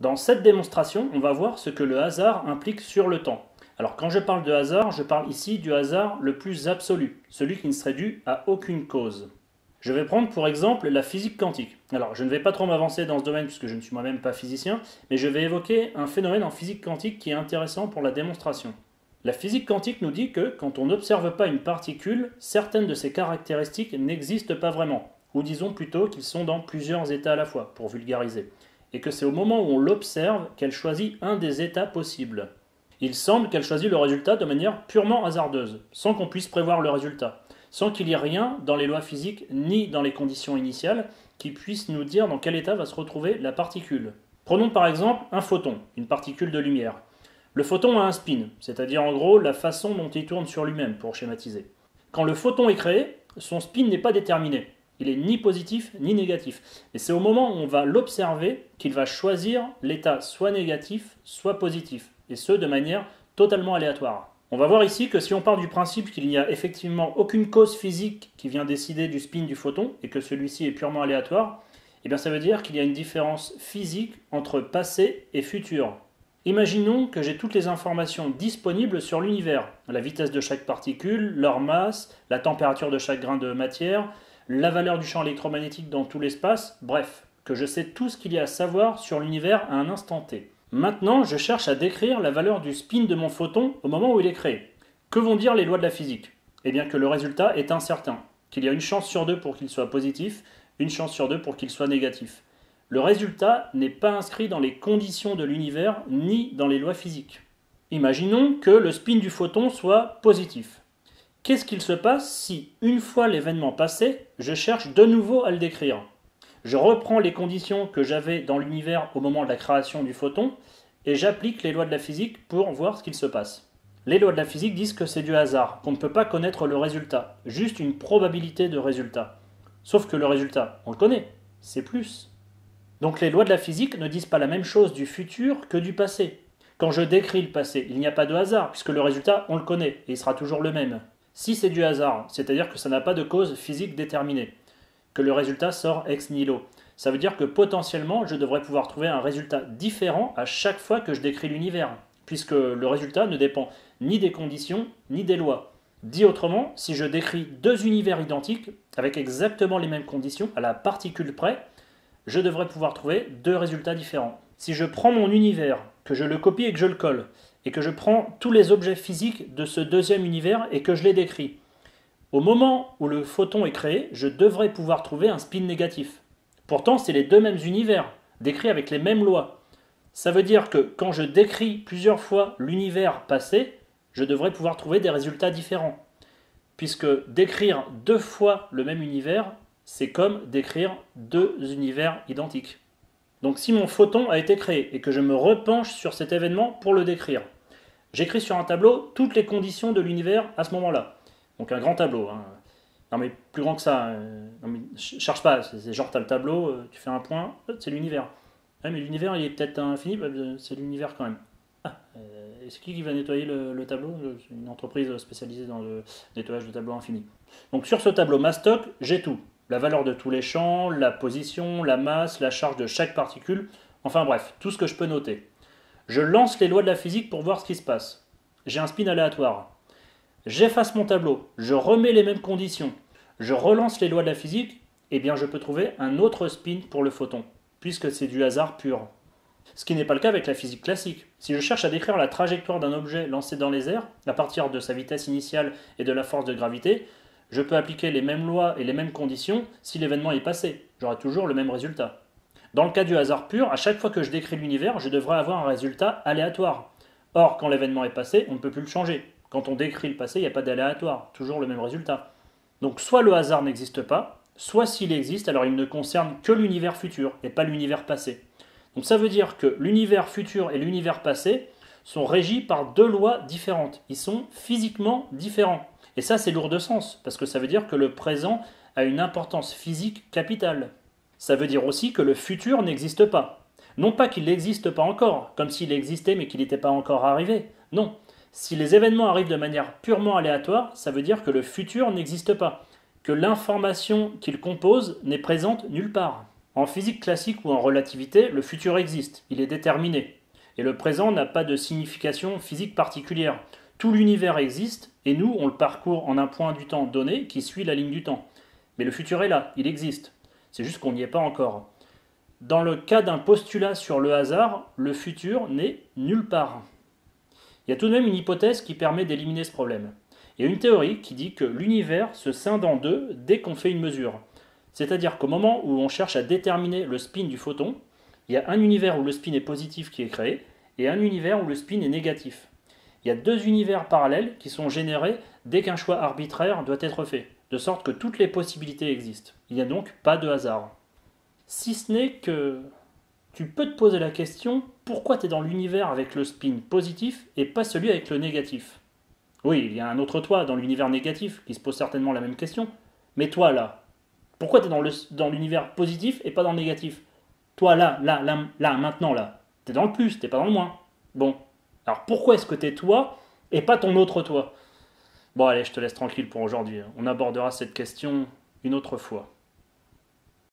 Dans cette démonstration, on va voir ce que le hasard implique sur le temps. Alors quand je parle de hasard, je parle ici du hasard le plus absolu, celui qui ne serait dû à aucune cause. Je vais prendre pour exemple la physique quantique. Alors je ne vais pas trop m'avancer dans ce domaine puisque je ne suis moi-même pas physicien, mais je vais évoquer un phénomène en physique quantique qui est intéressant pour la démonstration. La physique quantique nous dit que quand on n'observe pas une particule, certaines de ses caractéristiques n'existent pas vraiment, ou disons plutôt qu'ils sont dans plusieurs états à la fois, pour vulgariser, et que c'est au moment où on l'observe qu'elle choisit un des états possibles. Il semble qu'elle choisit le résultat de manière purement hasardeuse, sans qu'on puisse prévoir le résultat, sans qu'il y ait rien dans les lois physiques ni dans les conditions initiales qui puisse nous dire dans quel état va se retrouver la particule. Prenons par exemple un photon, une particule de lumière. Le photon a un spin, c'est-à-dire en gros la façon dont il tourne sur lui-même, pour schématiser. Quand le photon est créé, son spin n'est pas déterminé. Il est ni positif ni négatif. Et c'est au moment où on va l'observer qu'il va choisir l'état soit négatif, soit positif. Et ce, de manière totalement aléatoire. On va voir ici que si on part du principe qu'il n'y a effectivement aucune cause physique qui vient décider du spin du photon, et que celui-ci est purement aléatoire, eh bien ça veut dire qu'il y a une différence physique entre passé et futur. Imaginons que j'ai toutes les informations disponibles sur l'univers, la vitesse de chaque particule, leur masse, la température de chaque grain de matière, la valeur du champ électromagnétique dans tout l'espace, bref, que je sais tout ce qu'il y a à savoir sur l'univers à un instant T. Maintenant, je cherche à décrire la valeur du spin de mon photon au moment où il est créé. Que vont dire les lois de la physique? Eh bien que le résultat est incertain, qu'il y a une chance sur deux pour qu'il soit positif, une chance sur deux pour qu'il soit négatif. Le résultat n'est pas inscrit dans les conditions de l'univers ni dans les lois physiques. Imaginons que le spin du photon soit positif. Qu'est-ce qu'il se passe si, une fois l'événement passé, je cherche de nouveau à le décrire? Je reprends les conditions que j'avais dans l'univers au moment de la création du photon et j'applique les lois de la physique pour voir ce qu'il se passe. Les lois de la physique disent que c'est du hasard, qu'on ne peut pas connaître le résultat, juste une probabilité de résultat. Sauf que le résultat, on le connaît, c'est plus. Donc les lois de la physique ne disent pas la même chose du futur que du passé. Quand je décris le passé, il n'y a pas de hasard, puisque le résultat, on le connaît, et il sera toujours le même. Si c'est du hasard, c'est-à-dire que ça n'a pas de cause physique déterminée, que le résultat sort ex nihilo, ça veut dire que potentiellement, je devrais pouvoir trouver un résultat différent à chaque fois que je décris l'univers, puisque le résultat ne dépend ni des conditions, ni des lois. Dit autrement, si je décris deux univers identiques, avec exactement les mêmes conditions, à la particule près, je devrais pouvoir trouver deux résultats différents. Si je prends mon univers, que je le copie et que je le colle, et que je prends tous les objets physiques de ce deuxième univers et que je les décris, au moment où le photon est créé, je devrais pouvoir trouver un spin négatif. Pourtant, c'est les deux mêmes univers, décrits avec les mêmes lois. Ça veut dire que quand je décris plusieurs fois l'univers passé, je devrais pouvoir trouver des résultats différents. Puisque décrire deux fois le même univers, c'est comme décrire deux univers identiques. Donc si mon photon a été créé et que je me repenche sur cet événement pour le décrire, j'écris sur un tableau toutes les conditions de l'univers à ce moment-là. Donc un grand tableau. Non mais plus grand que ça. Non mais cherche pas, c'est genre t'as le tableau, tu fais un point, c'est l'univers. Ouais, mais l'univers il est peut-être infini, c'est l'univers quand même. Ah, c'est qui va nettoyer le tableau? C'est une entreprise spécialisée dans le nettoyage de tableaux infinis. Donc sur ce tableau Mastoc, j'ai tout. La valeur de tous les champs, la position, la masse, la charge de chaque particule, enfin bref, tout ce que je peux noter. Je lance les lois de la physique pour voir ce qui se passe. J'ai un spin aléatoire. J'efface mon tableau, je remets les mêmes conditions, je relance les lois de la physique, et bien je peux trouver un autre spin pour le photon, puisque c'est du hasard pur. Ce qui n'est pas le cas avec la physique classique. Si je cherche à décrire la trajectoire d'un objet lancé dans les airs, à partir de sa vitesse initiale et de la force de gravité, je peux appliquer les mêmes lois et les mêmes conditions si l'événement est passé. J'aurai toujours le même résultat. Dans le cas du hasard pur, à chaque fois que je décris l'univers, je devrais avoir un résultat aléatoire. Or, quand l'événement est passé, on ne peut plus le changer. Quand on décrit le passé, il n'y a pas d'aléatoire, toujours le même résultat. Donc soit le hasard n'existe pas, soit s'il existe, alors il ne concerne que l'univers futur et pas l'univers passé. Donc ça veut dire que l'univers futur et l'univers passé sont régis par deux lois différentes. Ils sont physiquement différents. Et ça, c'est lourd de sens, parce que ça veut dire que le présent a une importance physique capitale. Ça veut dire aussi que le futur n'existe pas. Non pas qu'il n'existe pas encore, comme s'il existait mais qu'il n'était pas encore arrivé. Non. Si les événements arrivent de manière purement aléatoire, ça veut dire que le futur n'existe pas, que l'information qu'il compose n'est présente nulle part. En physique classique ou en relativité, le futur existe, il est déterminé. Et le présent n'a pas de signification physique particulière. Tout l'univers existe, et nous, on le parcourt en un point du temps donné qui suit la ligne du temps. Mais le futur est là, il existe. C'est juste qu'on n'y est pas encore. Dans le cas d'un postulat sur le hasard, le futur n'est nulle part. Il y a tout de même une hypothèse qui permet d'éliminer ce problème. Il y a une théorie qui dit que l'univers se scinde en deux dès qu'on fait une mesure. C'est-à-dire qu'au moment où on cherche à déterminer le spin du photon, il y a un univers où le spin est positif qui est créé et un univers où le spin est négatif. Il y a deux univers parallèles qui sont générés dès qu'un choix arbitraire doit être fait, de sorte que toutes les possibilités existent. Il n'y a donc pas de hasard. Si ce n'est que tu peux te poser la question pourquoi tu es dans l'univers avec le spin positif et pas celui avec le négatif. Oui, il y a un autre toi dans l'univers négatif qui se pose certainement la même question, mais toi là, pourquoi tu es dans l'univers positif et pas dans le négatif? Toi là, maintenant là, tu es dans le plus, t'es pas dans le moins. Bon, alors pourquoi est-ce que tu es toi et pas ton autre toi? Bon allez, je te laisse tranquille pour aujourd'hui, on abordera cette question une autre fois.